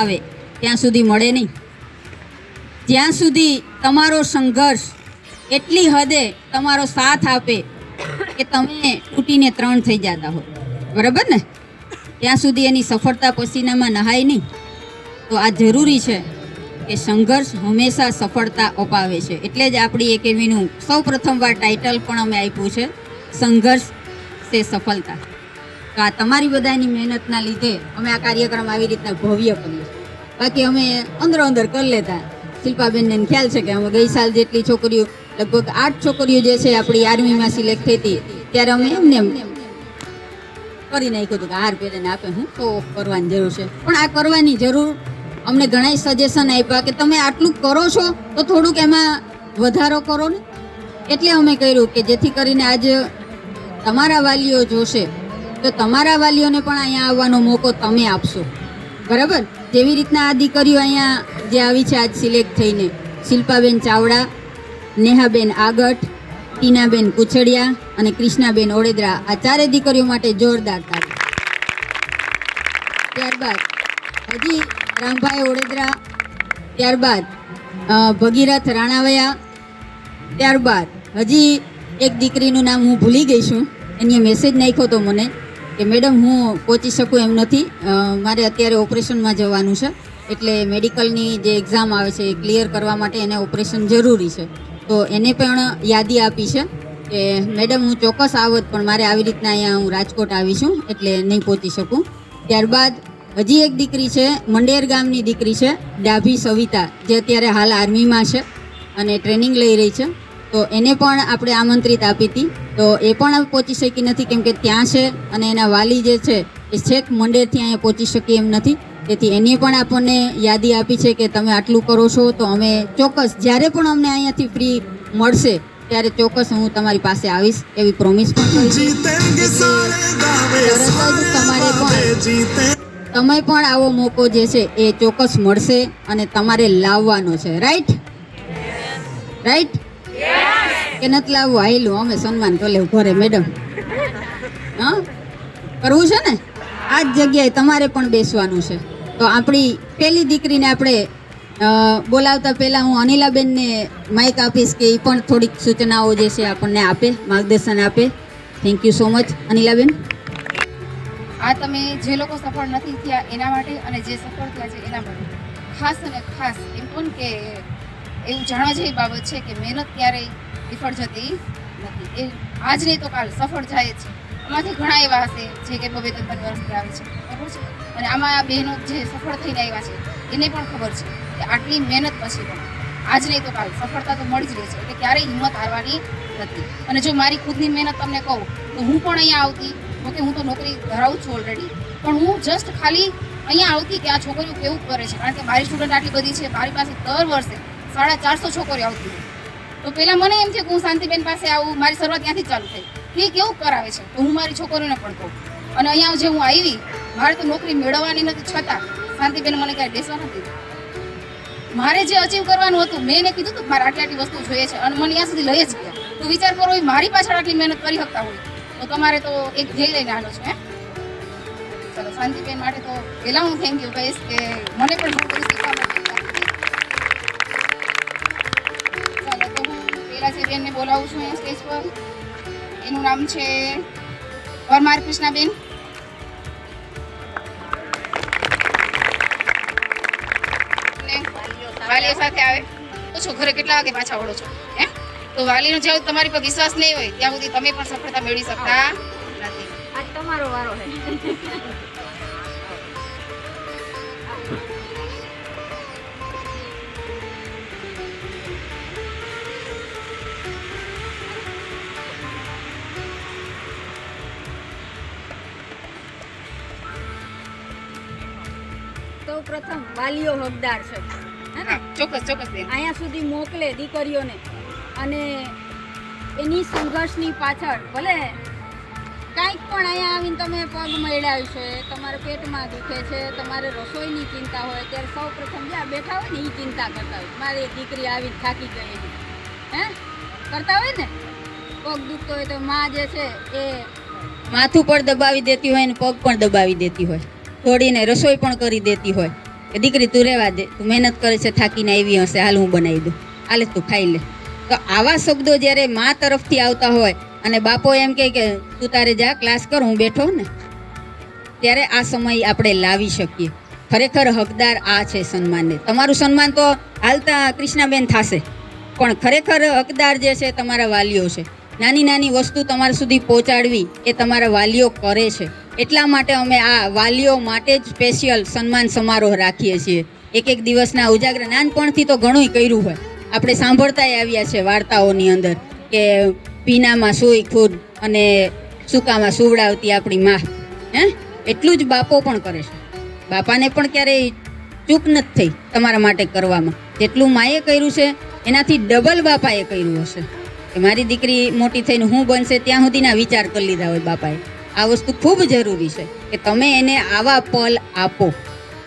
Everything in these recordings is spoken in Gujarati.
આવે ત્યાં સુધી મળે નહીં. જ્યાં સુધી તમારો સંઘર્ષ એટલી હદે તમારો સાથ આપે કે તમે તૂટીને ત્રણ થઈ જતા હોય, બરાબર ને, ત્યાં સુધી એની સફળતા પસીનામાં નહાય નહીં. તો આ જરૂરી છે કે સંઘર્ષ હંમેશા સફળતા અપાવે છે. એટલે જ આપણી એકેડમીનું સૌ પ્રથમવાર ટાઇટલ પણ અમે આપ્યું છે, સંઘર્ષ સે સફળતા. તો આ તમારી બધાની મહેનતના લીધે અમે આ કાર્યક્રમ આવી રીતના ભવ્ય કરીએ. બાકી અમે અંદર કરી લેતા. શિલ્પાબેનને ખ્યાલ છે કે અમે ગઈ સાલ જેટલી છોકરીઓ, લગભગ 8 છોકરીઓ જે છે આપણી આર્મીમાં સિલેક્ટ થઈ હતી, ત્યારે અમે એમને કરી નાખ્યું હતું કે હાર પહેરીને આપે હું તો કરવાની જરૂર છે. પણ આ કરવાની જરૂર અમને ઘણા સજેશન આપ્યા કે તમે આટલું કરો છો તો થોડુંક એમાં વધારો કરો ને. એટલે અમે કર્યું કે જેથી કરીને આજ તમારા વાલીઓ જોશે તો તમારા વાલીઓને પણ અહીંયા આવવાનો મોકો તમે આપશો, બરાબર. જેવી રીતના આ દીકરીઓ અહીંયા જે આવી છે આજ સિલેક્ટ થઈને, શિલ્પાબેન ચાવડા, નેહાબેન આગટ, ટીનાબેન કુછડિયા અને કૃષ્ણાબેન ઓડેદરા, આ ચારે દીકરીઓ માટે જોરદાર તાળી. ત્યારબાદ હજી રામભાઈ ઓડેદરા, ત્યારબાદ ભગીરથ રાણાવયા, ત્યારબાદ હજી એક દીકરીનું નામ હું ભૂલી ગઈ છું, એની મેસેજ નાખ્યો તો મને કે મેડમ હું પહોંચી શકું એમ નથી, મારે અત્યારે ઓપરેશનમાં જવાનું છે, એટલે મેડિકલની જે એક્ઝામ આવે છે એ ક્લિયર કરવા માટે એને ઓપરેશન જરૂરી છે. તો એને પણ યાદી આપી છે કે મેડમ હું ચોક્કસ આવત, પણ મારે આવી રીતના અહીંયા હું રાજકોટ આવી છું એટલે નહીં પહોંચી શકું. ત્યારબાદ હજી એક દીકરી છે, મંડેર ગામની દીકરી છે, ડાભી સવિતા, જે અત્યારે હાલ આર્મીમાં છે અને ટ્રેનિંગ લઈ રહી છે. તો એને પણ આપણે આમંત્રિત આપી હતી, તો એ પણ પહોંચી શકી નથી કેમ કે ત્યાં છે અને એના વાલી જે છે એ છેક મંડેરથી અહીંયા પહોંચી શકી એમ નથી. તેથી એની પણ આપણને યાદી આપી છે કે તમે આટલું કરો છો તો અમે ચોક્કસ જ્યારે પણ અમને અહીંયાથી ફ્રી મળશે ત્યારે ચોક્કસ હું તમારી પાસે આવીશ એવી પ્રોમિસ પણ કરીશ. તમે પણ આવો મોકો જે છે એ ચોક્કસ મળશે અને તમારે લાવવાનો છે. રાઈટ કે નથી લાવવું? આયલું અમે સન્માન કરી લેવું ઘરે મેડમ. હા, કરવું છે ને? આ જ જગ્યાએ તમારે પણ બેસવાનું છે. તો આપણી પહેલી દીકરીને આપણે બોલાવતા પહેલાં હું અનિલાબેનને માઇક આપીશ કે એ પણ થોડીક સૂચનાઓ જે છે આપણને આપે, માર્ગદર્શન આપે. Thank you so much Anilaben. આ તમે જે લોકો સફળ નથી થયા એના માટે અને જે સફળ થયા છે એના માટે ખાસ અને ખાસ એમ પણ કે એવું જાણવા જેવી બાબત છે કે મહેનત ક્યારેય વિફળ જતી નથી. એ આજ નહીં તો કાલ સફળ જાય છે. આમાંથી ઘણા એવા હશે જે કે 2-3 વર્ષથી આવે છે, બરાબર છે. અને આમાં આ બહેનો જે સફળ થઈને આવ્યા છે એને પણ ખબર છે કે આટલી મહેનત પછી પણ આજ નહીં તો કાલ સફળતા તો મળી જ રહે છે. એટલે ક્યારેય હિંમત હારવાની નથી. અને જો મારી ખુદની મહેનત તમને કહું તો હું પણ અહીંયા આવતી, ઓકે હું તો નોકરી ધરાવું છું ઓલરેડી, પણ હું જસ્ટ ખાલી અહીંયા આવતી કે આ છોકરીઓ કેવું કરે છે. કારણ કે મારી સ્ટુડન્ટ આટલી બધી છે, મારી પાસે દર વર્ષે 450 છોકરીઓ આવતી હોય. તો પહેલાં મને એમ થયું કે હું શાંતિબેન પાસે આવું, મારી શરૂઆત ત્યાંથી જ ચાલુ થઈ કે કેવું કરાવે છે. તો હું મારી છોકરીઓને પણ કહું. અને અહીંયા જે હું આવી, મારે તો નોકરી મેળવવાની નથી, છતાં શાંતિબેન મને ક્યાંય બેસવા નથી દીધું. મારે જે અચીવ કરવાનું હતું મેં એને કીધું હતું મારે આટલી વસ્તુ જોઈએ છે અને મને ત્યાં સુધી લઈ જ ગયા. તો વિચાર કરો મારી પાછળ આટલી મહેનત કરી શકતા હોય તો તમારે તો એક ધ્યેય લઈને આનો છે. ચલો શાંતિબેન માટે તો પહેલાં હું થેન્ક યુ કહીશ કે મને પણ ઘણું બધું શીખવા મળ્યું. ચાલો તો હું પહેલાં જે બેનને બોલાવું છું અહીંયા સ્ટેજ પર, એનું નામ છે પરમાર કૃષ્ણાબેન. વાલીઓ સાથે આવે છો ઘરે કેટલા વાગે પાછા વળો છો? તો વાલીનો જ્યાં તમારી પર વિશ્વાસ નહીં હોય ત્યાં સુધી તમે પણ સફળતા મેળવી શકતા નથી. આજ તમારો વારો છે. સૌ પ્રથમ વાલીઓ હકદાર છે, ચોક્કસ બેન. અહીંયા સુધી મોકલે દીકરીઓને અને એની સંઘર્ષની પાછળ ભલે કાંઈક પણ અહીંયા આવીને તમે પગ મળ્યા છે, તમારે પેટમાં દુખે છે, તમારે રસોઈની ચિંતા હોય, ત્યારે સૌ પ્રથમ જ્યાં બેઠા હોય ને એ ચિંતા કરતા હોય મારી દીકરી આવી થાકી ગઈ કરતા હોય ને. પગ દુખતો હોય તો માં જે છે એ માથું પણ દબાવી દેતી હોય ને પગ પણ દબાવી દેતી હોય, થોડીને રસોઈ પણ કરી દેતી હોય. કે દીકરી તું રહેવા દે, તું મહેનત કરે છે, થાકીને આવી હશે, હાલ હું બનાવી દઉં, હાલે તું ખાઈ લે. તો આવા શબ્દો જ્યારે મા તરફથી આવતા હોય અને બાપો એમ કહે કે તું તારે જા ક્લાસ કર, હું બેઠો ને, ત્યારે આ સમય આપણે લાવી શકીએ. ખરેખર હકદાર આ છે સન્માનને. તમારું સન્માન તો હાલતા કૃષ્ણાબેન થશે, પણ ખરેખર હકદાર જે છે તમારા વાલીઓ છે. નાની નાની વસ્તુ તમારા સુધી પહોંચાડવી એ તમારા વાલીઓ કરે છે. એટલા માટે અમે આ વાલીઓ માટે જ સ્પેશિયલ સન્માન સમારોહ રાખીએ છીએ. એક એક દિવસના ઉજાગરા નાનપણથી તો ઘણું કર્યું હોય, આપણે સાંભળતાય આવ્યા છે વાર્તાઓની અંદર કે પીનામાં સૂઈ ખુદ અને સૂકામાં સુવડાવતી આપણી માં. એટલું જ બાપો પણ કરે છે. બાપાને પણ ક્યારેય ચૂક નથી થઈ તમારા માટે કરવામાં. જેટલું માએ કર્યું છે એનાથી ડબલ બાપાએ કર્યું હશે કે મારી દીકરી મોટી થઈને હું બનશે ત્યાં સુધીના વિચાર કરી લીધા હોય બાપાએ. આ વસ્તુ ખૂબ જરૂરી છે કે તમે એને આવા પલ આપો.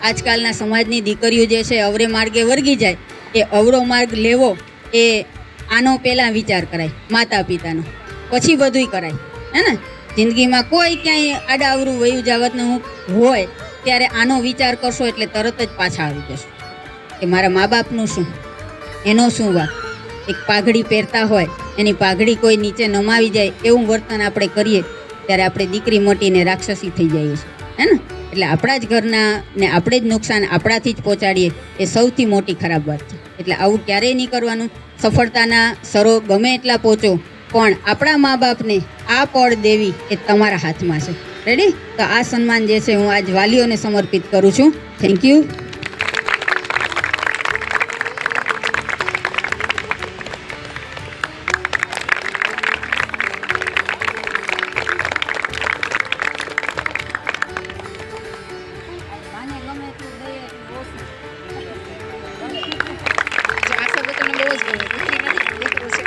આજકાલના સમાજની દીકરીઓ જે છે અવરે માર્ગે વર્ગી જાય, એ અવળો માર્ગ લેવો એ આનો પહેલાં વિચાર કરાય માતા પિતાનો, પછી બધુંય કરાય. હે ને, જિંદગીમાં કોઈ ક્યાંય આડાઅવરું વયું જાવતનું હોય ત્યારે આનો વિચાર કરશો એટલે તરત જ પાછા આવી જશો કે મારા મા બાપનું શું, એનો શું વાક. એક પાઘડી પહેરતા હોય એની પાઘડી કોઈ નીચે નમાવી જાય એવું વર્તન આપણે કરીએ ત્યારે આપણે દીકરી મટીને રાક્ષસી થઈ જઈએ છીએ. હે ને, એટલે આપણા જ ઘરના ને આપણે જ નુકસાન આપણાથી જ પહોંચાડીએ એ સૌથી મોટી ખરાબ વાત છે. એટલે આવું ક્યારેય નહીં કરવાનું. સફળતાના સરો ગમે એટલા પહોંચો, પણ આપણા મા બાપને આ પળ દેવી એ તમારા હાથમાં છે. રેડી? તો આ સન્માન જે છે હું આજ વાલીઓને સમર્પિત કરું છું. Thank you. આ શબ્દ તમને બહુ જ ગમે. દીકરો છે.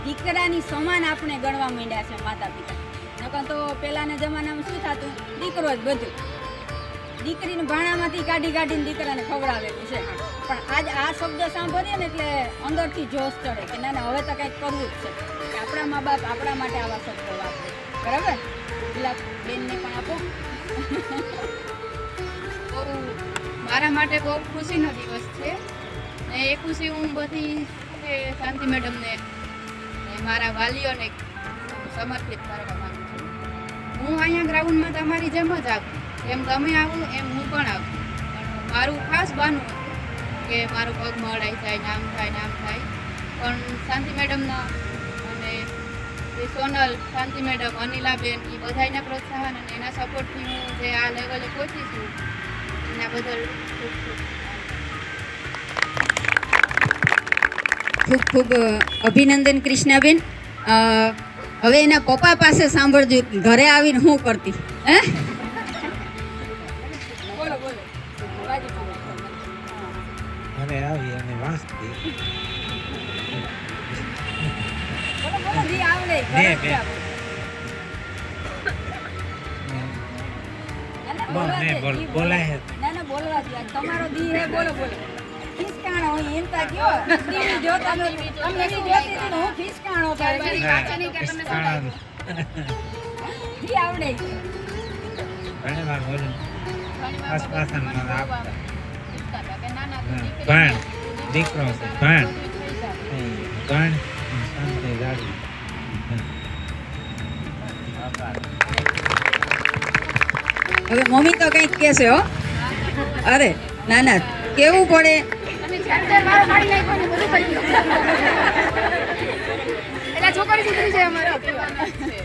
દીકરાની સમાન આપણે ગણવા માંડ્યા છે માતા પિતા. નકર તો પહેલાના જમાનામાં શું થતું, દીકરો જ બધું, દીકરીને ભાણામાંથી કાઢીને દીકરાને ખવડાવેલું છે. પણ આજ આ શબ્દ સાંભળીએ ને એટલે અંદરથી જોશ ચડે કે ના હવે તો કંઈક કરવું જ છે કે આપણા મા બાપ આપણા માટે આવા શબ્દો વાપરે. બરાબર? પેલા બેનને પણ આપો. મારા માટે બહુ ખુશીનો દિવસ છે ને એ ખુશી હું બધી શાંતિ મેડમને મારા વાલીઓને સમર્પિત કરવા માંગુ છું. હું અહીંયા ગ્રાઉન્ડમાં તમારી જેમ જ આવું, એમ તમે આવો એમ હું પણ આવું, પણ મારું ખાસ બહાનું હતું કે મારો પગ મળાઈ જાય, નામ થાય. પણ શાંતિ મેડમના અને સોનલ, શાંતિ મેડમ, અનિલાબેન, એ બધાના પ્રોત્સાહન અને એના સપોર્ટથી હું જે આ લેવલે પહોંચી છું એના બદલ ખૂબ ખૂબ અભિનંદન કૃષ્ણાબેન. હવે એના પપ્પા પાસે સાંભળજો ઘરે આવીને શું કરતી. હે, બોલો બોલો. ઘરે આવી અને વાંચતી. બોલો બોલો, જી આવડે. બોલાય ના બોલવા દે. તમારો દી હે, બોલો બોલો. ખિસકાણો હોય એમ તા કયો ટીવી જોતા નથી, તમને ઈ જોતી હતી ને હું ખિસકાણો કરી. જી આવડે. ઘણી વાર બોલું આસપાસમાં આપતા ભણ દીકરો છે, ભણ શાંતિ ગાડી. હવે મમ્મી તો કંઈક કહેશે હો. અરે ના કેવું પડે.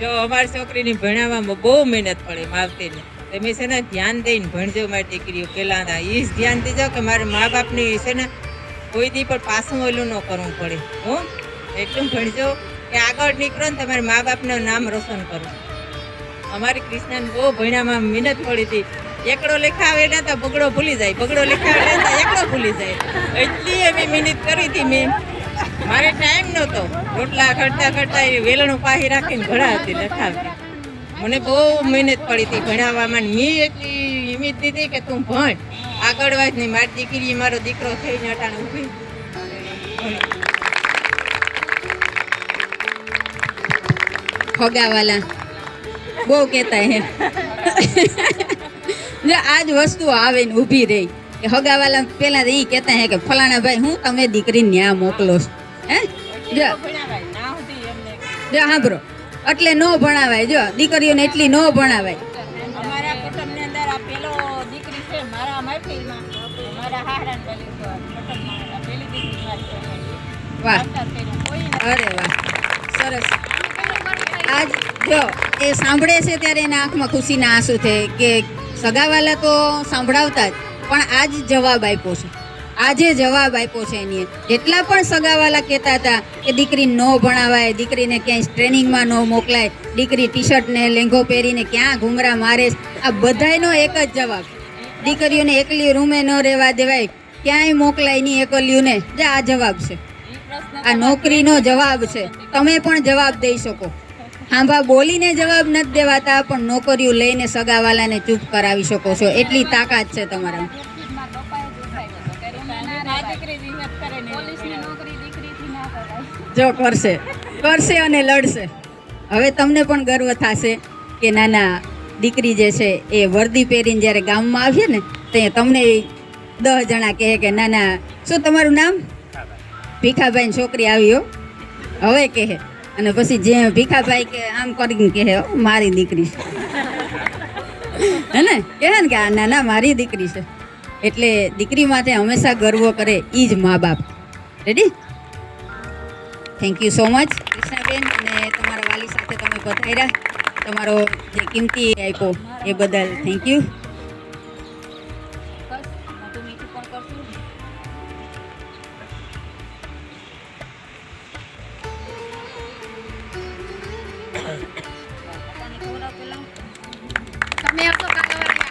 જો અમારી છોકરીની ભણાવવામાં બહુ મહેનત પડે માવતીને, તમે છે ને ધ્યાન દઈને ભણજો મારી દીકરીઓ. પહેલાં એ જ ધ્યાન દેજો કે મારા મા બાપની છે ને કોઈ દી પણ પાછું ઓલું ન કરવું પડે. હો, એટલું ભણજો કે આગળ નીકળો ને તમારા મા બાપનું નામ રોશન કરો. અમારી કૃષ્ણાને બહુ ભણવામાં મહેનત પડી હતી. એકડો લેખાવે ને તો બગડો ભૂલી જાય, બગડો લેખાવે ને તો એકડો ભૂલી જાય. એટલી એવી મહેનત કરી હતી મેં. મારે ટાઈમ નહોતો, રોટલા કરતા એ વેલણું પાહી રાખીને ભણાવતી લખાવતી. મને બહુ મહેનત પડી હતી ભણાવવામાં. મેં એટલી હિંમત દીધી કે તું ભણ, આગળ વાંચ નહીં. મારી દીકરી મારો દીકરો થઈને અટાણે ઊભી. ખગાવાલા બહુ કહેતા હે જો આ જ વસ્તુ આવે ને ઊભી રહી કે હગાવાલા પેલા એ કહેતા હે કે ફલાણા ભાઈ હું તમે દીકરીને ન્યા મોકલો છો હે જો ભણાવાય ના સુધી એમને જો સાંભળો એટલે ન ભણાવાય જો દીકરીઓને એટલી ન ભણાવાય અમારા કુટુંબની અંદર આ પેલો દીકરી છે મારા મહેફિલમાં મારા હાહરાન પેલી કુટુંબમાં આ પેલી દીકરી મારી છે. વાહ માસ્ટર થઈને કોઈ નથી. અરે વાહ સરસ આજ જો એ સાંભળે છે ત્યારે એના આંખમાં ખુશીના આંસુ છે કે સગાવાલા તો સાંભળાવતા જ પણ આજ જવાબ આપ્યો છે આજે જવાબ આપ્યો છે એની જેટલા પણ સગાવાલા કહેતા હતા કે દીકરીને ન ભણાવાય દીકરીને ક્યાંય ટ્રેનિંગમાં ન મોકલાય દીકરી ટી શર્ટ ને લેંઘો પહેરીને ક્યાં ઘૂમરા મારે છે, આ બધાયનો એક જ જવાબ દીકરીઓને એકલી રૂમે ન રહેવા દેવાય ક્યાંય મોકલાય નહીં એકલીઓને જે આ જવાબ છે ઈ પ્રશ્ન આ નોકરીનો જવાબ છે તમે પણ જવાબ દઈ શકો હાંભા બોલીને જવાબ નથી દેવાતા પણ નોકરીઓ લઈને સગાવાલાને ચૂપ કરાવી શકો છો એટલી તાકાત છે તમારા મારા પપ્પાએ જ ઉઠાવ્યો હતો કે રૂમે ના આ રહેવાય. દીકરી હિંમત કરે ને પોલીસની નોકરી દીકરીથી ના કરાય. જો કરશે અને લડશે હવે તમને પણ ગર્વ થશે કે નાના દીકરી જે છે એ વર્દી પહેરીને જ્યારે ગામમાં આવીએ ને તો તમને 10 જણા કહે કે નાના શું તમારું નામ ભીખાભાઈની છોકરી આવી હો હવે કહે અને પછી જે ભીખાભાઈ કે આમ કરીને કહે "હો, મારી દીકરી છે હે ને કહે ને કે આ નાના મારી દીકરી છે એટલે દીકરી માટે હંમેશા ગર્વ કરે એ જ મા બાપ ready thank you so much Krishnaben અને તમારા વાલી સાથે તમે પધાર્યા તમારો જે કિંમતી આપ્યો એ બદલ થેન્ક યુ બસ મોટું મીઠું પણ કરશું. પપ્પાને ખવડાવ પેલા. તમે આપશો કાકા વાળા?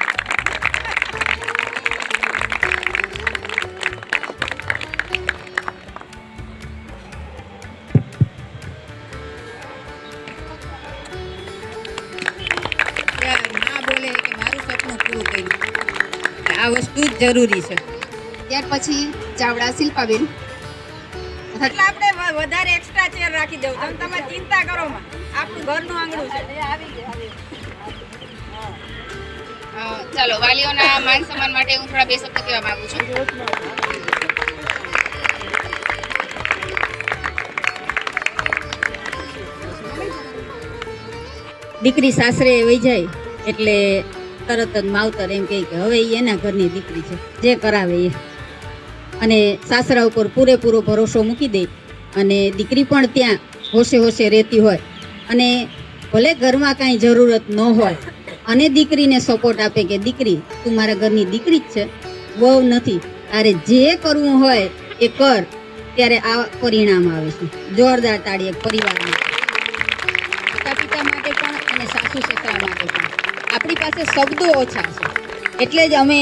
મા બોલે કે મારું સપનું પૂરું કર્યું આ વસ્તુ જ જરૂરી છે ત્યાર પછી ચાવડા શિલ્પાબેન એટલે આપણે વધારે એક્સ્ટ્રા ચેર રાખી દેવું તમે ચિંતા કરો માં આપણું ઘરનું આંગણું છે ચાલો વાલીઓના માન સન્માન માટે હું થોડા બે શબ્દ કહેવા માંગુ છું. દીકરી સાસરે વહી જાય એટલે તરત જ માવતર એમ કહે કે હવે ઈ એના ઘરની દીકરી છે જે કરાવે એ અને સાસરા ઉપર પૂરેપૂરો ભરોસો મૂકી દે અને દીકરી પણ ત્યાં હોશે હોશે રહેતી હોય અને ભલે ઘરમાં કાંઈ જરૂરત ન હોય અને દીકરીને સપોર્ટ આપે કે દીકરી તું મારા ઘરની દીકરી જ છે વહુ નથી તારે જે કરવું હોય એ કર ત્યારે આ પરિણામ આવે છે જોરદાર તાળી એક પરિવારમાં માતા પિતા માટે પણ અને સાસુ સસરા માટે પણ આપણી પાસે શબ્દો ઓછા છે એટલે જ અમે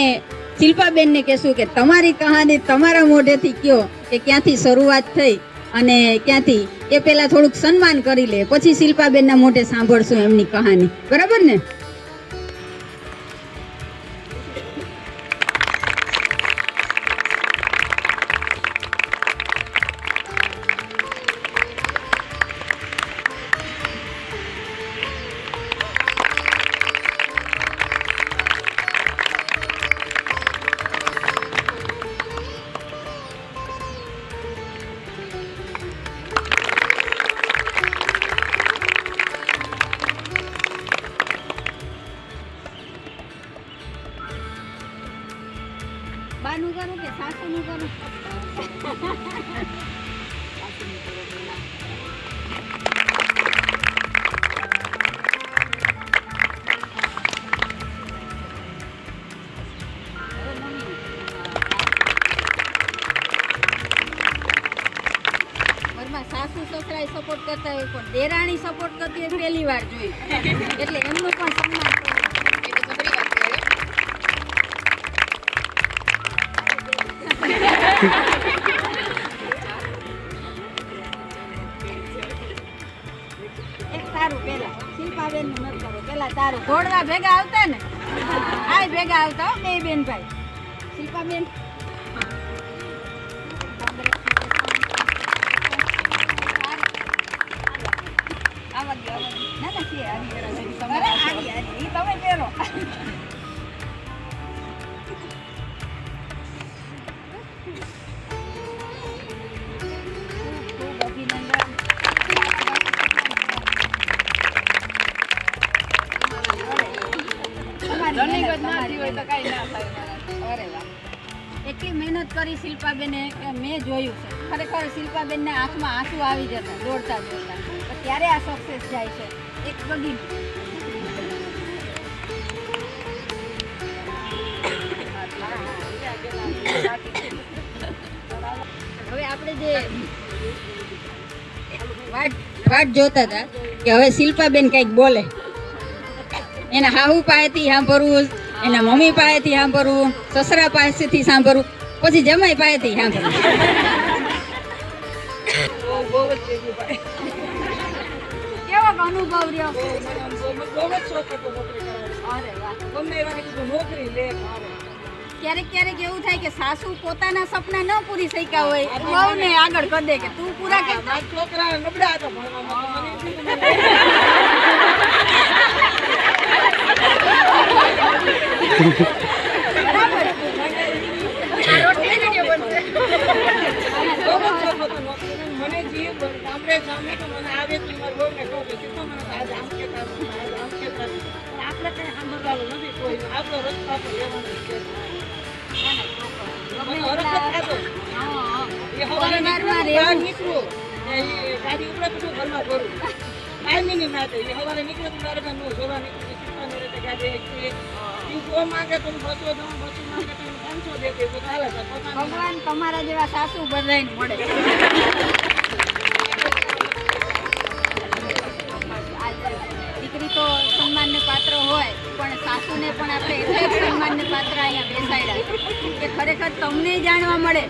શિલ્પાબેનને કહેશું કે તમારી કહાની તમારા મોઢેથી કયો કે ક્યાંથી શરૂઆત થઈ અને ક્યાંથી એ પહેલાં થોડુંક સન્માન કરી લે પછી શિલ્પાબેનના મોઢે સાંભળશું એમની કહાની બરાબર ને બાનું કરું કે સાસુનું કરું ઘરમાં સાસુ સસરાએ સપોર્ટ કરતા હોય પણ દેરાણી સપોર્ટ કરતી હોય પહેલી વાર જોઈ એટલે એમનું પણ સન્માન કરવું. એ તો જબરી વાત કહેવાય. એક તારું પેલા શિલ્પાબેન નું મત કરો પેલા તારું ઘોડવા ભેગા આવતા ને આ ભેગા આવતા હો બે બેન ભાઈ શિલ્પાબેન ના ના છે આવી ઈ તમે પહેરો ખૂબ અભિનંદન. તમારી મહેનત, તમારી મહેનત. અરે વાહ. એટલી મહેનત કરી શિલ્પાબેને કે મેં જોયું છે ખરેખર શિલ્પાબેનના આંખમાં આંસુ આવી જતા દોડતા દોડતા તો ત્યારે આ સક્સેસ જાય છે એક બગીનું. હવે આપણે જે વાટ જોતા હતા કે હવે શિલ્પાબેન કંઈક બોલે, એના હાહુ પાસેથી સાંભળવું, એના મમ્મી પાસેથી સાંભળવું, સસરા પાસેથી સાંભળવું, પછી જમાઈ પાસેથી સાંભળવું. કેવો અનુભવ રહ્યો? અરે વાહ. ક્યારેક એવું થાય કે સાસુ પોતાના સપના ન પૂરી શક્યા હોય વહુને આગળ કરી દે કે તું પૂરા કર. છોકરા નબળા હતા ભણવામાં. મને જીવ ગામડે સામે તો મને આવે તો મારા બહુને કહું કે સીધો મને આજ આમ કહેતા આમ કહેતા, પણ આપણે કઈ સાંભળવાનું નથી કોઈ, આપણો રસ્તા પર રહેવાનું છે. મને હરકત થતો એ હવારે બહાર નીકળું એ ગાડી ઉપડે પછી ઘરમાં ભરું કાયમીની માટે. એ હવારે નીકળે તો મારે નો જોવા નીકળી શીખવાની રહેતે ગાડી સો માંગે તો 200 દઉં, 200 માંગે તો 500 દેતી તો ચાલે છે. ભગવાન તમારા જેવા સાસુ બધાયને મળે. દીકરી તો સન્માનને પાત્ર હોય પણ સાસુને પણ આપણે એટલે જ સન્માનને પાત્ર અહીંયા બેસાડ્યા કે ખરેખર તમને જાણવા મળે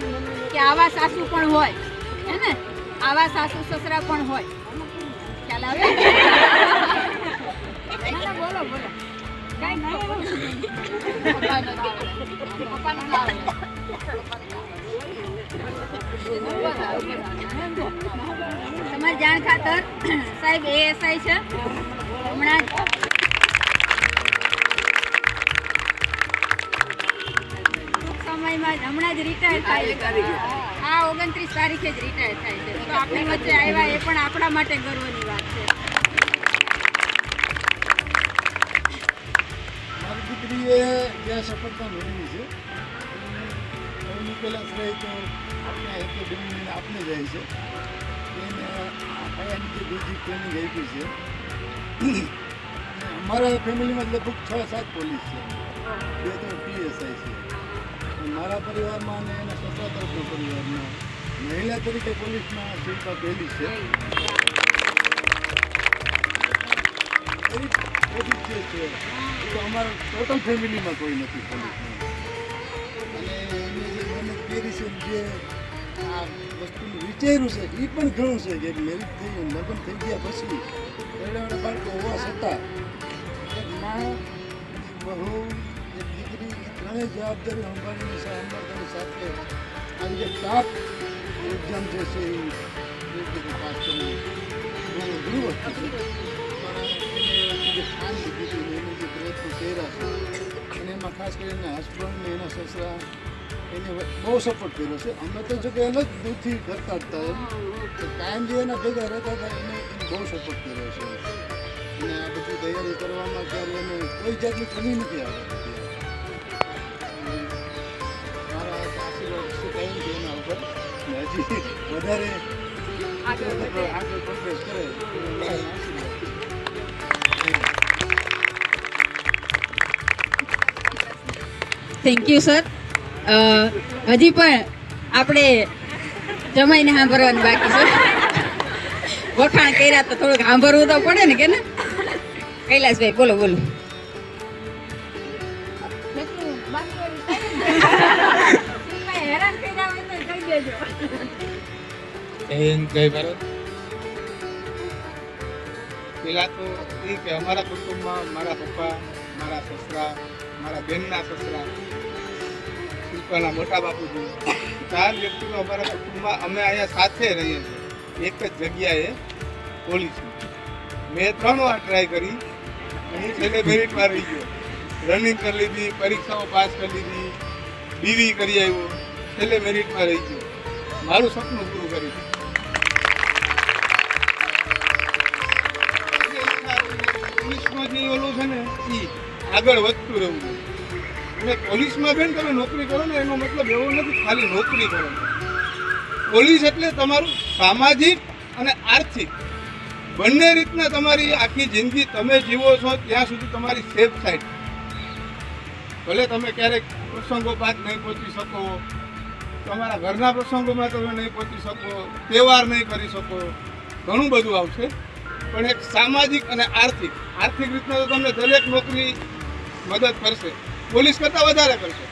કે આવા સાસુ પણ હોય, હે ને, આવા સાસુ સસરા પણ હોય. ખ્યાલ આવે? ના, ના, બોલો બોલો. તમારી જાણ ખાતર સાહેબ એએસઆઈ છે, હમણાં જ ટૂંક સમયમાં હમણાં જ રિટાયર થાય છે. આ 29 તારીખે જ રિટાયર થાય છે. તો આપણી વચ્ચે આવ્યા એ પણ આપણા માટે ગર્વની વાત છે. દીકરીએ જ્યાં સફળતા મેળવી છે એની પહેલાં શ્રેય તો આપણે એકેડમીને આપને જાય છે. એને પાયાની જે બેઝિક ટ્રેનિંગ આપી છે. અમારા ફેમિલીમાં લગભગ 6-7 પોલીસ છે, 2-3 PSI છે. મારા પરિવારમાં અને એના સસરા તરફના પરિવારમાં મહિલા તરીકે પોલીસમાં શિલ્પા પહેલી છે. પોલીસ જે છે તો અમારા ટોટલ ફેમિલીમાં કોઈ નથી પોલીસમાં. અને એને જે મહેનત કરી છે, જે આ વસ્તુનું વિચાર્યું છે એ પણ ઘણું છે કે મેરેજ થઈ લગ્ન થઈ ગયા પછી એવડા બાળકો હોવા છતાં એક માં, બહુ, એક દીકરી, ત્રણેય જવાબદારી સંભાળવાની સાથે આવી જે ટાપ એક્ઝામ જે છે એ પાસ કરવું બહુ અઘરી વસ્તુ છે. જે શાન લીધી હતી એને જે પ્રયત્નો કર્યા છે અને એમાં ખાસ કરીને હસબન્ડ ને એના સસરા એને બહુ સપોર્ટ કર્યો છે. અમે તો જો કે અલગ દૂરથી કરતા હતા એમ તો કાયમ જે એના ભેગા રહેતા હતા એને બહુ સપોર્ટ કર્યો છે. અને આ બધી તૈયારી કરવામાં ક્યારે એને કોઈ જાતની કમી નથી આવતી. મારા આશીર્વાદ શું કહ્યું છે એના ઉપર હજી વધારે આગળ પ્રોગ્રેસ કરે આશીર્વાદ. Thank you sir. હજી પણ આપણે જમાઈને સાંભળવાનું બાકી છે. વખાણ કર્યા તો થોડુંક સાંભળવું તો પડે ને, કે ને? કૈલાસભાઈ બોલો બોલો. હેરાન કર્યા હોય તો કહી દેજો. જય ભારત. પેલા તો એ કે અમારા કુટુંબમાં મારા પપ્પા, મારા સસરા, મારા બેનના સસરા, શિલ્પાના મોટા બાપુજી, 4 વ્યક્તિઓ અમારા કુટુંબમાં અમે અહીંયા સાથે રહીએ છીએ એક જ જગ્યાએ પોલીસમાં. મેં 3 વાર ટ્રાય કરી, હું છેલ્લે મેરિટમાં રહી ગયો. રનિંગ કરી લીધી, પરીક્ષાઓ પાસ કરી લીધી, ડીવી કરી આવ્યો, છેલ્લે મેરિટમાં રહી ગયો, મારું સપનું પૂરું કરી દીધું. પોલીસમાં જે ઓલું છે ને એ આગળ વધતું રહેવું જોઈએ. અને પોલીસમાં બેન તમે નોકરી કરો ને એનો મતલબ એવો નથી ખાલી નોકરી કરો. પોલીસ એટલે તમારું સામાજિક અને આર્થિક બંને રીતના તમારી આખી જિંદગી તમે જીવો છો ત્યાં સુધી તમારી સેફ સાઈડ. ભલે તમે ક્યારેક પ્રસંગોપાત નહીં પહોંચી શકો, તમારા ઘરના પ્રસંગોમાં તમે નહીં પહોંચી શકો, તહેવાર નહીં કરી શકો, ઘણું બધું આવશે, પણ એક સામાજિક અને આર્થિક રીતના તો તમને દરેક નોકરી મદદ કરશે, પોલીસ કરતાં વધારે કરશે.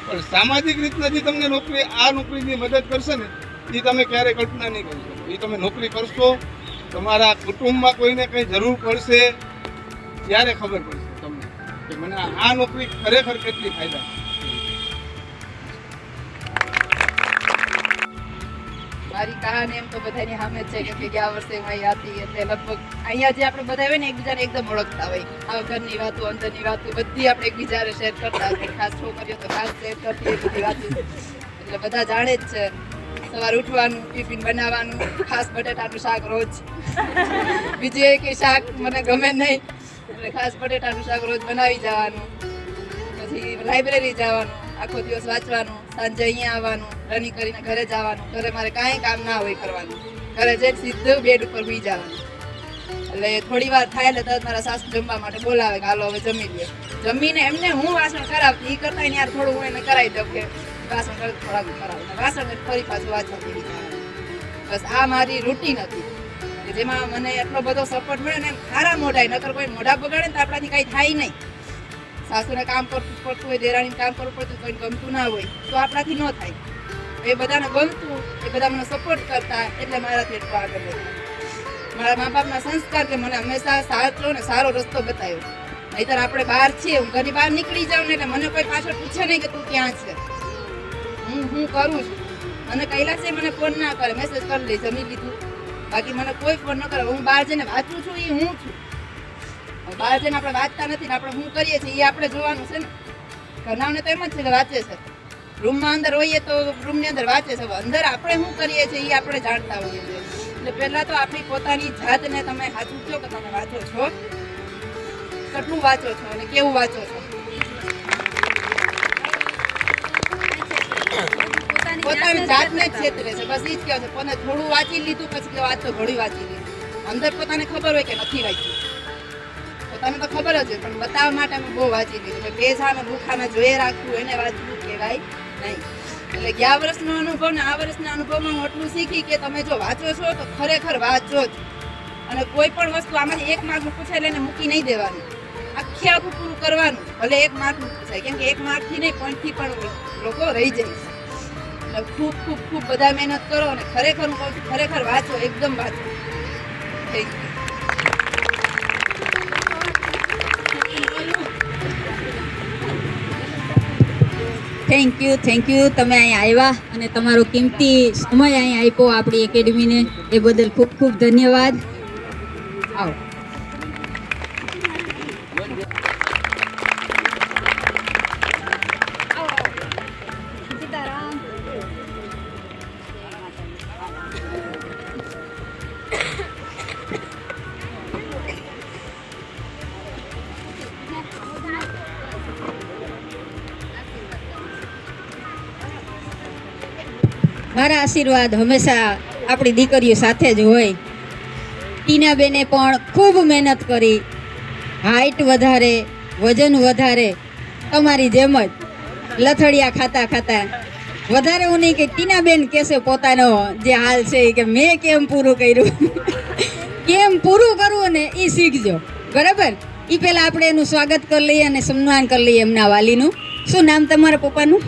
પણ સામાજિક રીતના જે તમને નોકરીની મદદ કરશે ને એ તમે ક્યારેય કલ્પના નહીં કરી શકો. એ તમે નોકરી કરશો, તમારા કુટુંબમાં કોઈને કંઈ જરૂર પડશે ત્યારે ખબર પડશે તમને કે મને આ નોકરી ખરેખર કેટલી ફાયદા. મારી કહાની એમ તો બધાની સામે જ છે કે ગયા વર્ષે હું અહીં હતી એટલે લગભગ અહીંયા જે આપણે બધા હોય ને એકબીજાને એકદમ ઓળખતા હોય. આ ઘરની વાતો, અંદરની વાતો બધી આપણે એકબીજાને શેર કરતા હોય. ખાસ છોકરીઓ તો ખાસ શેર કરતી એ બધી વાતો એટલે બધા જાણે જ છે. સવારે ઉઠવાનું, ટિફિન બનાવવાનું, ખાસ બટેટાનું શાક રોજ. બીજું એક શાક મને ગમે નહીં એટલે ખાસ બટેટાનું શાક રોજ બનાવી જવાનું. પછી લાઇબ્રેરી જવાનું, આખો દિવસ વાંચવાનું, સાંજે અહીંયા આવવાનું, રનિંગ કરીને ઘરે જવાનું. ઘરે મારે કાંઈ કામ ના હોય કરવાનું, ઘરે જઈને સીધું બેડ ઉપર સુઈ જવાનું. એટલે થોડી વાર થાય એટલે તરત મારા સાસુ જમવા માટે બોલાવે કે હાલો હવે જમી લે. જમીને એમને હું વાસણ કરાવતી, એ કરતા યાર થોડું હું એને કરાવી દઉં કે વાસણ થોડાક કરાવું, વાસણ ફરી પાછું વાંચવા બેસી જવાનું. બસ આ મારી રૂટીન હતી કે જેમાં મને એટલો બધો સપોર્ટ મળે ને. સારા મોઢાય, નકર કોઈ મોઢા બગાડે ને તો આપણાથી કાંઈ થાય નહીં. સાસુને કામ કરવું પડતું હોય, દેરાણીને કામ કરવું પડતું, કોઈને ગમતું ના હોય તો આપણાથી ન થાય. એ બધાને ગમતું, એ બધા મને સપોર્ટ કરતા એટલે મારાથી એટલું આગળ વધ્યું. મારા મા બાપના સંસ્કાર કે મને હંમેશા સાચો ને સારો રસ્તો બતાવ્યો. નહીંતર આપણે બહાર છીએ, હું ઘરની બહાર નીકળી જાઉં ને એટલે મને કોઈ પાછળ પૂછે નહીં કે તું ક્યાં છે, હું કરું છું. અને કૈલાસે મને ફોન ના કરે, મેસેજ કરી લે જમી લીધું, બાકી મને કોઈ ફોન ન કરે. હું બહાર જઈને વાંચું છું એ હું છું. બહાર જઈને આપણે વાંચતા નથી ને આપણે શું કરીએ છીએ એ આપણે જોવાનું છે ને. ઘરનાઓને તો એમ જ છે કે વાંચે છે, રૂમમાં અંદર હોઈએ તો રૂમની અંદર વાંચે છે, અંદર આપણે શું કરીએ છીએ એ આપણે જાણતા હોઈએ છીએ. એટલે પહેલાં તો આપણી પોતાની જાતને તમે સાચું કહો કે તમે વાંચો છો, કેટલું વાંચો છો અને કેવું વાંચો છો. પોતાની જાતને જ છેતરે છે, બસ એ જ કહે છે. પોતે થોડું વાંચી લીધું પછી કે વાત તો ઘણી વાંચી લીધું. અંદર પોતાને ખબર હોય કે નથી વાંચ્યું, પોતાને તો ખબર જ હોય, પણ બતાવવા માટે અમે બહુ વાંચી લીધું. પેજાને ભૂખાને જોઈએ રાખવું એને વાંચવું કહેવાય નહીં. એટલે ગયા વર્ષનો અનુભવ ને આ વર્ષના અનુભવમાં હું એટલું શીખી કે તમે જો વાંચો છો તો ખરેખર વાંચો જ. અને કોઈ પણ વસ્તુ આમાંથી એક માર્કનું પૂછાય એને મૂકી નહીં દેવાનું, આખું પૂરું કરવાનું. ભલે એક માર્કનું પૂછાય, કેમ કે એક માર્કથી નહીં પોઈન્ટથી પણ લોકો રહી જાય. એટલે ખૂબ ખૂબ ખૂબ બધા મહેનત કરો અને ખરેખર હું કહું છું ખરેખર વાંચો, એકદમ વાંચો. થેન્ક યુ તમે અહીંયા આવ્યા અને તમારો કિંમતી સમય અહીંયા આપ્યો આપણી એકેડમીને, એ બદલ ખૂબ ખૂબ ધન્યવાદ. આવો. મારા આશીર્વાદ હંમેશા આપણી દીકરીઓ સાથે જ હોય. ટીનાબેને પણ ખૂબ મહેનત કરી, હાઈટ વધારે, વજન વધારે, તમારી જેમ જ લથડિયા ખાતા ખાતા વધારે. હું નહીં કે ટીનાબેન કહેશે પોતાનો જે હાલ છે કે મેં કેમ પૂરું કર્યું, કેમ પૂરું કરવું ને એ શીખજો, બરાબર. એ પહેલાં આપણે એનું સ્વાગત કરી લઈએ અને સન્માન કરી લઈએ એમના વાલીનું. શું નામ તમારા પપ્પાનું?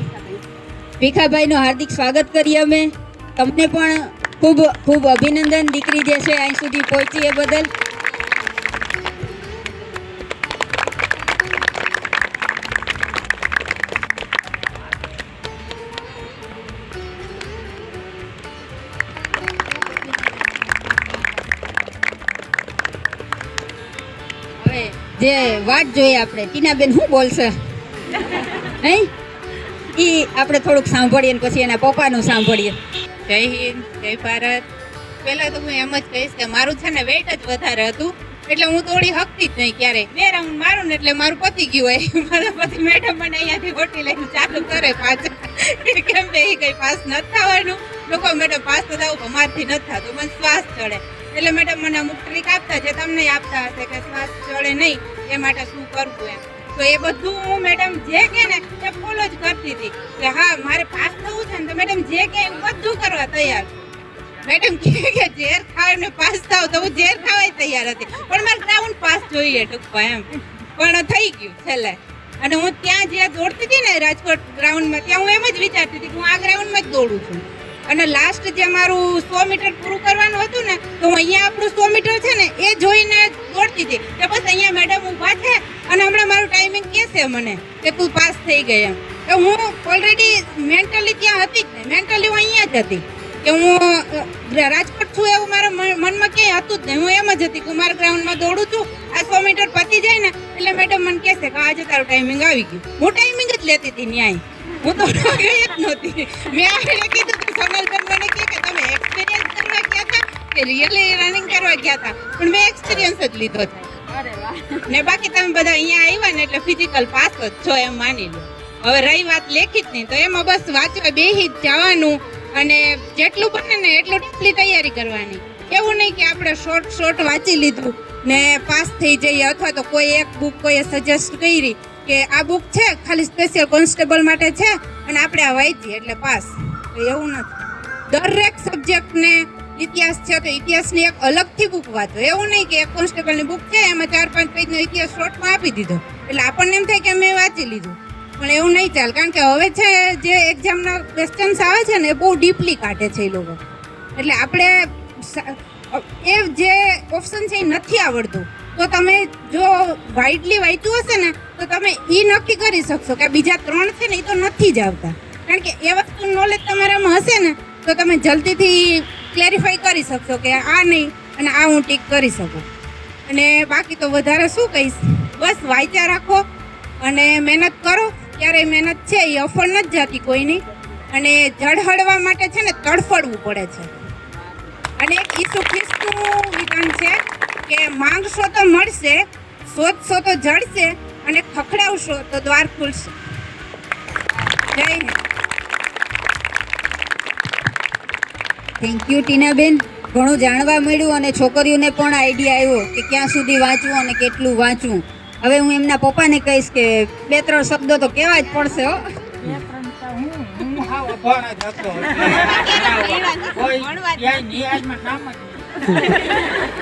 ભીખાભાઈનું હાર્દિક સ્વાગત કરીએ અમે. તમને પણ ખૂબ ખૂબ અભિનંદન, દીકરી જે છે અહીં સુધી પહોંચી એ બદલ. હવે જે વાટ જોઈએ આપણે, ટીનાબેન શું બોલશે નહીં? એ આપણે થોડુંક સાંભળીએ ને પછી એના પપ્પાનું સાંભળીએ. જય હિન્દ, જય ભારત. પહેલા તો હું એમ જ કહીશ કે મારું છે ને વેઇટ જ વધારે હતું, એટલે હું દોડી શકતી જ નહીં ક્યારેય. 2 રાઉન્ડ મારું ને એટલે મારું પતી ગયું હોય. મારા પતિ મેડમ મને અહીંયાથી ગોટી લઈને ચાલુ કરે પાછા, કેમ બે કઈ પાસ નથી થવાનું. લોકો મેડમ પાસ તો થવું પણ મારથી નથી થતું, મને શ્વાસ ચડે. એટલે મેડમ મને અમુક ટ્રીક આપતા જે તમને આપતા હશે કે શ્વાસ ચડે નહીં એ માટે શું કરવું એમ. તો એ બધું હું મેડમ જે કહે ને એ ફોલો જ કરતી હતી કે હા મારે પાસ થવું છે ને તો મેડમ જે કહે એ બધું કરવા તૈયાર. મેડમ કે ઝેર ખાવ ને પાસ થાવ તો હું ઝેર ખાવાય તૈયાર હતી, પણ મારે ગ્રાઉન્ડ પાસ જોઈએ ટૂંકમાં એમ. પણ થઈ ગયું છેલ્લે. અને હું ત્યાં જે દોડતી હતી ને રાજકોટ ગ્રાઉન્ડમાં, ત્યાં હું એમ જ વિચારતી હતી કે હું આ ગ્રાઉન્ડમાં જ દોડું છું. અને લાસ્ટ જે મારું 100 મીટર પૂરું કરવાનું હતું ને, તો હું અહીંયા આપણું 100 મીટર છે ને એ જોઈને દોડતી હતી કે બસ અહીંયા મેડમ ઊભા છે અને હમણાં મારું ટાઈમિંગ કહેશે મને કે તું પાસ થઈ ગઈ એમ. તો હું ઓલરેડી મેન્ટલી ત્યાં હતી જ નહીં, મેન્ટલી હું અહીંયા જ હતી કે હું રાજકોટ છું એવું મારા મનમાં ક્યાંય હતું જ નહીં. હું એમ જ હતી કે મારા ગ્રાઉન્ડમાં દોડું છું, આ 100 મીટર પતી જાય ને એટલે મેડમ મને કહેશે કે આજે તારું ટાઈમિંગ આવી ગયું. હું ટાઈમિંગ જ લેતી હતી ન્યાય, હું તો ગઈ જ નહોતી. મેં આવીને કીધું કે સોનલબેન મને કહે કે તમે એક્સપિરિયન્સ કરવા ગયા હતા કે રિયલી રનિંગ કરવા ગયા હતા, પણ મેં એક્સપિરિયન્સ જ લીધો છે. ને બાકી તમે બધા અહીંયા આવ્યા ને એટલે ફિઝિકલ પાસ જ છો એમ માની લો. હવે રહી વાત લેખિતની, તો એમાં બસ વાંચવા બેસી જ જવાનું અને જેટલું બને ને એટલું ડીપલી તૈયારી કરવાની. એવું નહીં કે આપણે શોર્ટ વાંચી લીધું ને પાસ થઈ જઈએ, અથવા તો કોઈ એક બુક કોઈએ સજેસ્ટ કરી કે આ બુક છે ખાલી સ્પેશિયલ કોન્સ્ટેબલ માટે છે અને આપણે આ વાંચીએ એટલે પાસ. એવું નથી. દરેક સબ્જેક્ટને ઇતિહાસ છે તો ઇતિહાસની એક અલગથી બુક વાંચો. એવું નહીં કે એક કોન્સ્ટેબલની બુક છે એમાં 4-5 પેજનો ઇતિહાસ શોર્ટમાં આપી દીધો એટલે આપણને એમ થાય કે મેં વાંચી લીધું, પણ એવું નહીં ચાલે. કારણ કે હવે છે જે એક્ઝામના ક્વેશ્ચન્સ આવે છે ને એ બહુ ડીપલી કાઢે છે એ લોકો. એટલે આપણે એ જે ઓપ્શન છે એ નથી આવડતું તો તમે જો વાઇડલી વાંચ્યું હશે ને તો તમે એ નક્કી કરી શકશો કે બીજા 3 છે ને એ તો નથી જ આવતા. કારણ કે એ વસ્તુનું નોલેજ તમારામાં હશે ને તો તમે જલ્દીથી ક્લેરિફાઈ કરી શકશો કે આ નહીં અને આ હું ટીક કરી શકું. અને બાકી તો વધારે શું કહીશ, બસ વાંચ્યા રાખો અને મહેનત કરો. ક્યારેય મહેનત છે એ અફળ નથી જતી કોઈની, અને ઝળહળવા માટે છે ને તડફડવું પડે છે. અને એક ઈસુ ખ્રિસ્તનું વિધાન છે કે માંગશો તો મળશે, શોધશો તો જળશે અને ખખડાવશો તો દ્વાર ખુલશે. જય હિન્દ. Thank you Tinaben. ઘણું જાણવા મળ્યું અને છોકરીઓને પણ આઈડિયા આવ્યો કે ક્યાં સુધી વાંચવું અને કેટલું વાંચવું. હવે હું એમના પપ્પાને કહીશ કે 2-3 શબ્દો તો કહેવા જ પડશે હો. હું હાવ અભણ જ હતો. કોઈ ક્યાંય નિયાજમાં કામ જ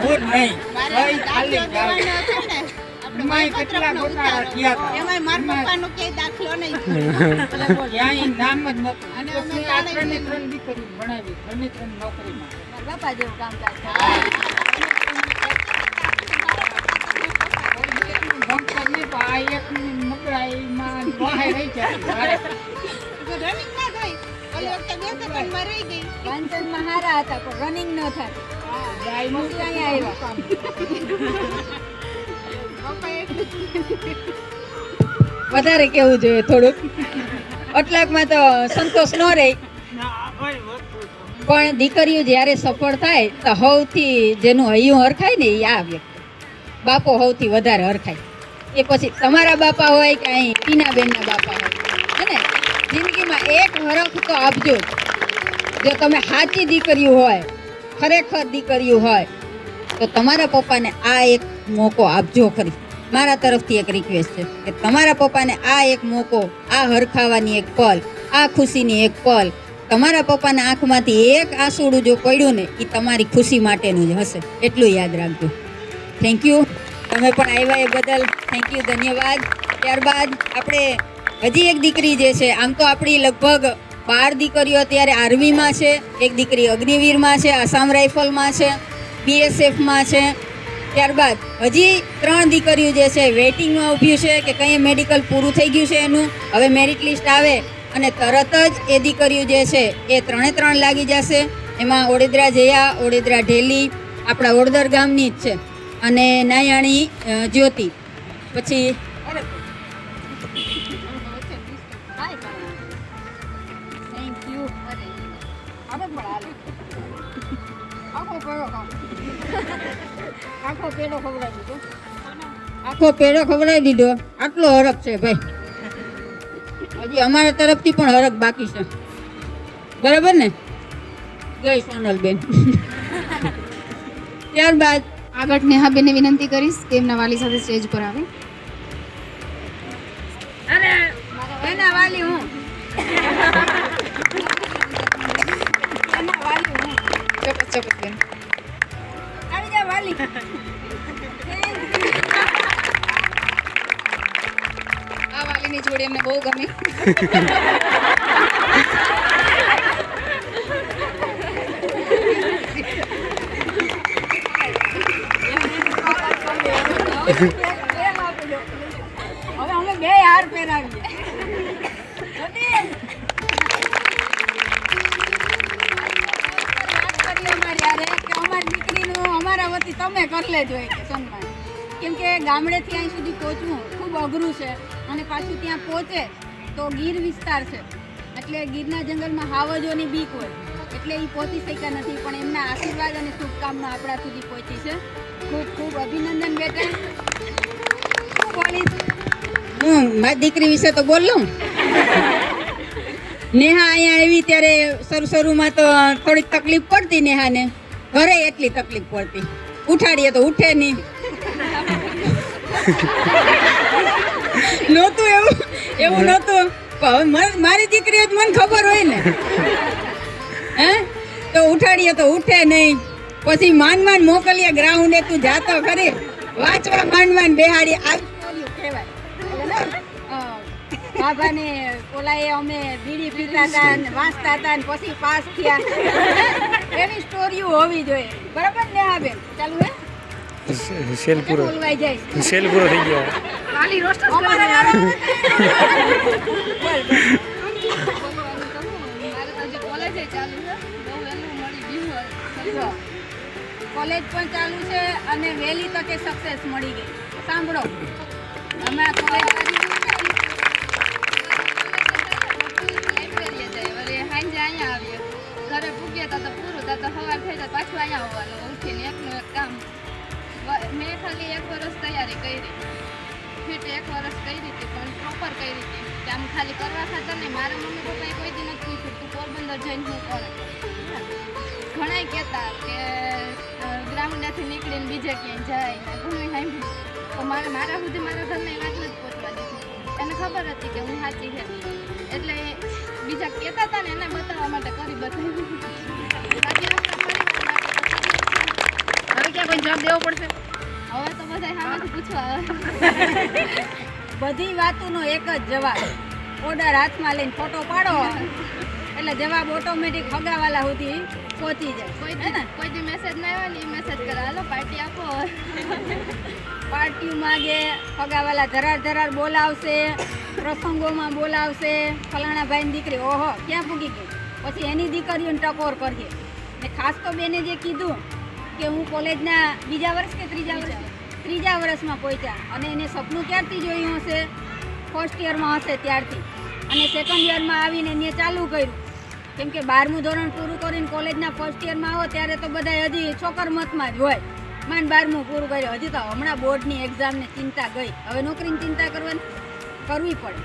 હું નહીં. કોઈ ખાલી જાય. એમાંય કેટલા ગોટાળા થયા હતા. ક્યાંય નામ જ નતું. પછી આ 3 દીકરીઓ ભણાવી, 3 નોકરીમાં. ભણતર નહીં તો આ એકની મકડાઈમાં વાહે રહી જાય. વાંચનમાં હારા હતા પણ રનિંગ ન થાય. વધારે કેવું જોઈએ થોડુંક, એટલાકમાં તો સંતોષ ન રહે. પણ દીકરીઓ જ્યારે સફળ થાય તો સૌથી જેનું હૈયું હરખાય ને એ આ વ્યક્તિ, બાપો સૌથી વધારે હરખાય. એ પછી તમારા બાપા હોય કે અહીં ટીનાબેનના બાપા હોય, હે ને, જિંદગીમાં એક હરખ તો આપજો જ. જો તમે સાચી દીકરીઓ હોય, ખરેખર દીકરીઓ હોય તો તમારા પપ્પાને આ એક મોકો આપજો ખરી. મારા તરફથી એક રિક્વેસ્ટ છે કે તમારા પપ્પાને આ એક મોકો, આ હરખાવાની એક પલ, આ ખુશીની એક પલ, તમારા પપ્પાના આંખમાંથી એક આંસુડું જો પડ્યું ને એ તમારી ખુશી માટેનું જ હશે, એટલું યાદ રાખજો. Thank you. તમે પણ આવ્યા એ બદલ થેન્ક યુ, ધન્યવાદ. ત્યારબાદ આપણે હજી એક દીકરી જે છે, આમ તો આપણી લગભગ 12 દીકરીઓ અત્યારે આર્મીમાં છે, એક દીકરી અગ્નિવીરમાં છે, આસામ રાઇફલમાં છે, BSFમાં છે. ત્યારબાદ હજી 3 દીકરીઓ જે છે વેઇટિંગમાં ઊભી છે કે કંઈ મેડિકલ પૂરું થઈ ગયું છે એનું. હવે મેરિટ લિસ્ટ આવે અને તરત જ એ દીકરીઓ જે છે એ 3 લાગી જશે. એમાં ઓડેદરા જયા, ઓડેદરા ઢેલી, આપણા ઓડદર ગામની જ છે, અને નાયાણી જ્યોતિ. પછી આપણે પણ હાલે આખો પેડો ખાવ આખો પેડો ખવડાવી દીધો આખો પેડો ખવડાવી દીધો. આટલો હરખ છે ભાઈ. હજી અમારા તરફથી પણ હરખ બાકી છે. બરાબર ને? જય સોનલબેન. ત્યારબાદ આગળ નેહાબેનને વિનંતી કરીશ કે એમના વાલી સાથે સ્ટેજ પર આવે. અરે એના વાલી હું. એના વાલી હું. ચોક્કસ બેન. આવી જા વાલી. આ વાલીની જોડી એમને બહુ ગમી. હવે અમે બે હાર પહેરાવીએ. અમારી દીકરીનું અમારા વતી તમે કરી લેજો એ કે સન્માન. કેમ કે ગામડેથી અહીં સુધી પહોંચવું ખૂબ અઘરું છે અને પાછું ત્યાં પહોંચે તો ગીર વિસ્તાર છે એટલે ગીરના જંગલમાં હાવજોની બીક હોય એટલે એ પહોંચી શક્યા નથી, પણ એમના આશીર્વાદ અને શુભકામના આપણા સુધી પહોંચી છે. ખૂબ ખૂબ અભિનંદન બેટા. શું બોલીશ હું મારી દીકરી વિશે તો બોલું. નેહા અહીંયા આવી ત્યારે શરૂમાં તો થોડીક તકલીફ પડતી નેહાને. ઘરે એટલી તકલીફ પડતી, ઉઠાડીએ તો ઉઠે નહીં. નહોતું એવું નહોતું. મારી દીકરી જ મને ખબર હોય ને હે તો ઉઠાડીએ તો ઉઠે નહીં. પછી માંડ મોકલીએ ગ્રાઉન્ડે, તું જાતો ખરી વાંચવા માંડ બેહાડી. આવી કહેવાય બાબાને ઓલાએ અમે બીડી પીતા હતા ને વાંચતા હતા ને પછી પાસ થયા. એવી સ્ટોરીઓ હોવી જોઈએ. બરાબર ને હા બેન? ચાલુ હે સેલ પૂરો બોલવાઈ જાય. સેલ પૂરો થઈ ગયો. વાલી રોસ્ટ કોલેજ પણ ચાલુ છે અને વહેલી તકે સક્સેસ મળી ગઈ. સાંભળો હમણાં કોલેજ ઘરે પૂગ્યા તા તો પૂરું તા તો સવાર થઈ જાય પાછું અહીંયા આવવાનું ઉઠીને એકનું એક કામ. મેં ખાલી 1 વર્ષ તૈયારી કરી, ફિટ 1 વર્ષ કરી હતી પણ પ્રોપર કરી હતી કે આમ ખાલી કરવા ખાતર નહીં. મારા મમ્મી પપ્પાએ કોઈ દી નથી પૂછ્યું તું પોરબંદર જઈને હું કરે. ઘણાય કહેતા કે ગ્રાઉન્ડેથી નીકળીને બીજે ક્યાંય જાય ને ઘણું સાંભળ્યું તો મારા સુધી મારા ઘરને વાત નથી પહોંચવા દીધી. એને ખબર હતી કે હું સાચી છે એટલે બીજા કહેતા હતા ને એને બતાવવા માટે કરી બતાવ્યું. હવે ક્યાં કોઈ જવાબ દેવો પડશે? હવે તો બધા સામેથી પૂછવા આવે. બધી વાતોનો એક જ જવાબ. ઓર્ડર હાથમાં લઈને ફોટો પાડો એટલે જવાબ ઓટોમેટિક હગાવાલા સુધી પહોંચી જાય. કોઈ દી મેસેજ ના આવે ને એ મેસેજ કરે હાલો પાર્ટી આપો. પાર્ટી માગે, હગાવાલા ધરાર બોલાવશે, પ્રસંગોમાં બોલાવશે. ફલાણા ભાઈની દીકરી ઓહો ક્યાં પૂગી ગઈ, પછી એની દીકરીઓને ટકોર કરીએ. ને ખાસ તો બેને જે કીધું કે હું કોલેજના બીજા વર્ષ કે ત્રીજા વર્ષમાં પહોંચ્યા અને એને સપનું ક્યારથી જોયું હશે? ફર્સ્ટ યરમાં હશે ત્યારથી. અને સેકન્ડ યરમાં આવીને એને ચાલુ કર્યું. કેમ કે 12મું ધોરણ પૂરું કરીને કોલેજના ફર્સ્ટ યરમાં આવો ત્યારે તો બધા હજી છોકરમતમાં જ હોય. માંડ 12મું પૂરું કર્યું. હજી તો હમણાં બોર્ડની એક્ઝામની ચિંતા ગઈ. હવે નોકરીની ચિંતા કરવી પડે.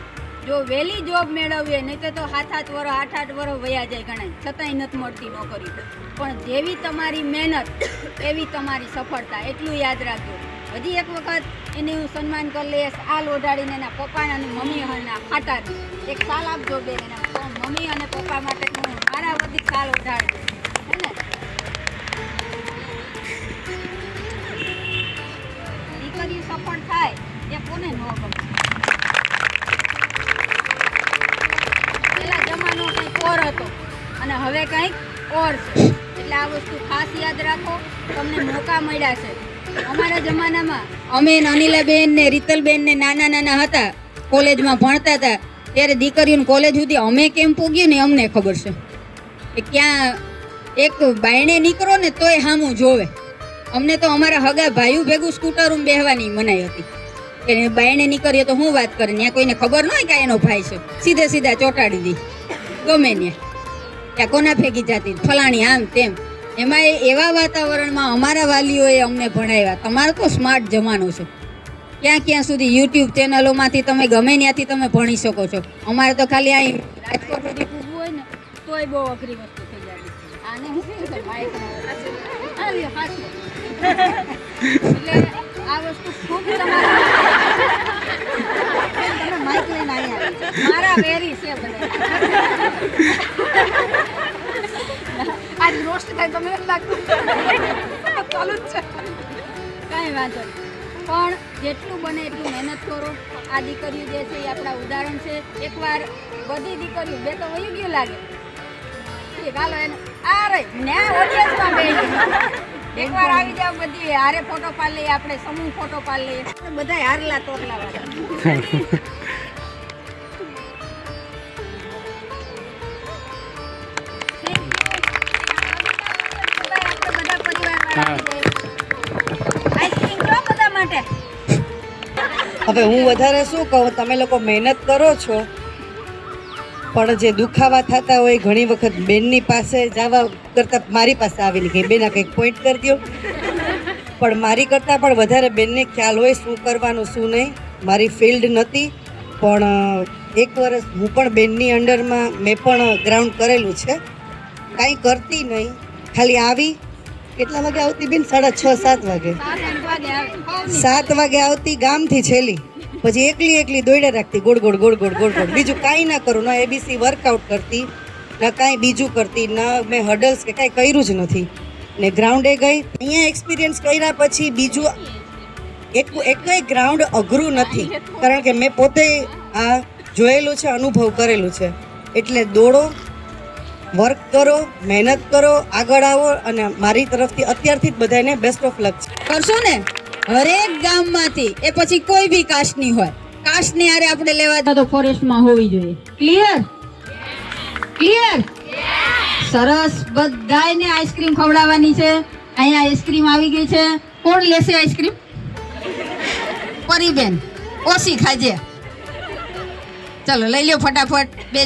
જો વહેલી જોબ મેળવીએ નહીં તો 7-8 વર્ષ 8-8 વર્ષ વયા જાય ઘણા, છતાંય નથી મળતી નોકરી. પણ જેવી તમારી મહેનત એવી તમારી સફળતા, એટલું યાદ રાખજો. હજી એક વખત એને હું સન્માન કરી લઈશ. હાલ ઓઢાડીને એના પપ્પાના અને મમ્મી ના ખાટાની એક સાલ આપજો બેન. એના મમ્મી અને પપ્પા માટે હું મારા વતી સાલ ઓઢાડજો હે ને. દીકરી સફળ થાય એ કોને ન ગમે? પેલા જમાનો કંઈક ઓર હતો અને હવે કંઈક ઓર છે. એટલે આ વસ્તુ ખાસ યાદ રાખો. તમને મોકા મળ્યા છે. અમારા જમાનામાં અમે અનિલાબેન ને રીતલબેન ને નાના હતા, કોલેજમાં ભણતા હતા ત્યારે દીકરીઓને કોલેજ સુધી અમે કેમ પૂગ્યું ને અમને ખબર છે કે ક્યાં એક બાયણે નીકળો ને તોય સામું જોવે. અમને તો અમારા હગા ભાઈઓ ભેગું સ્કૂટરમાં બેહવાની મનાઈ હતી કે બાયણે નીકળીએ તો હું વાત કરે, ત્યાં કોઈને ખબર ન હોય કે એનો ભાઈ છે, સીધા ચોટાડી દી ગમે ને. કે કોના ફેંકી જતી ફલાણી આમ તેમ. એમાં એવા વાતાવરણમાં અમારા વાલીઓએ અમને ભણાવ્યા. તમારો તો સ્માર્ટ જમાનો છે, ક્યાં ક્યાં સુધી યુટ્યુબ ચેનલોમાંથી તમે ગમે ત્યાંથી તમે ભણી શકો છો. અમારે તો ખાલી અહીં રાજકોટ સુધી પૂગવું હોય ને તોય બહુ અઘરી વસ્તુ થઈ જાય. આને હું કહ્યું છે માઇક આ લ્યો પાછું. એટલે આ વસ્તુ ખૂબ તમે માઇક લઈને અહીંયા મારા વેરી છે બધા. આજ રોસ્ટ થાય તમને એમ લાગતું ચાલુ જ છે. કાંઈ વાંધો નહીં, પણ જેટલું બને એટલું મહેનત કરો. આ દીકરીઓ જે છે એ આપણા ઉદાહરણ છે. એકવાર બધી દીકરીઓ બે તો વહી ગયું લાગે હાલો એને આ રે ન્યા ઓડિયન્સમાં બેસી એકવાર આવી જાવ બધી હારે ફોટો પાડી લઈએ, આપણે સમૂહ ફોટો પાડી લઈએ, બધા હારલા તોરલા વાળા. હવે હું વધારે શું કહું, તમે લોકો મહેનત કરો છો પણ જે દુખાવા થતા હોય ઘણી વખત બેનની પાસે જવા કરતાં મારી પાસે આવેલી કે બેન આ કંઈક પોઈન્ટ કરી દો, પણ મારી કરતાં પણ વધારે બેનને ખ્યાલ હોય શું કરવાનું શું નહીં. મારી ફિલ્ડ નથી પણ એક વર્ષ હું પણ બેનની અંડરમાં મેં પણ ગ્રાઉન્ડ કરેલું છે. કાંઈ કરતી નહીં, ખાલી આવી કેટલા વાગે આવતી બેન? 6:30-7 વાગે. 7 વાગે આવતી ગામથી છેલ્લી, પછી એકલી દોડ્યા રાખતી ગોળ ગોળ. બીજું કાંઈ ના કરું, ના એબીસી વર્કઆઉટ કરતી, ના કાંઈ બીજું કરતી, ના મેં હડલ્સ કે કાંઈ કર્યું જ નથી. ને ગ્રાઉન્ડે ગઈ, અહીંયા એક્સપિરિયન્સ કર્યા પછી બીજું એક ગ્રાઉન્ડ અઘરું નથી, કારણ કે મેં પોતે આ જોયેલું છે, અનુભવ કરેલું છે. એટલે દોડો, વર્ક કરો, મહેનત કરો, આગળ આવો. અને મારી તરફથી અત્યારથી જ બધાને બેસ્ટ ઓફ લક કરશો ને. હરેક ગામમાંથી એ પછી કોઈ બી કાસ્ટની હોય, કાસ્ટની હારે આપણે લેવા તો ફોરેસ્ટમાં હોવી જોઈએ. ક્લિયર? સરસ. બધાયને આઈસ્ક્રીમ ખવડાવવાની છે. અહીંયા આઈસ્ક્રીમ આવી ગઈ છે. કોણ લેશે આઈસ્ક્રીમ? પરીબેન ઓછી ખાજે. ચલો લઈ લ્યો ફટાફટ. બે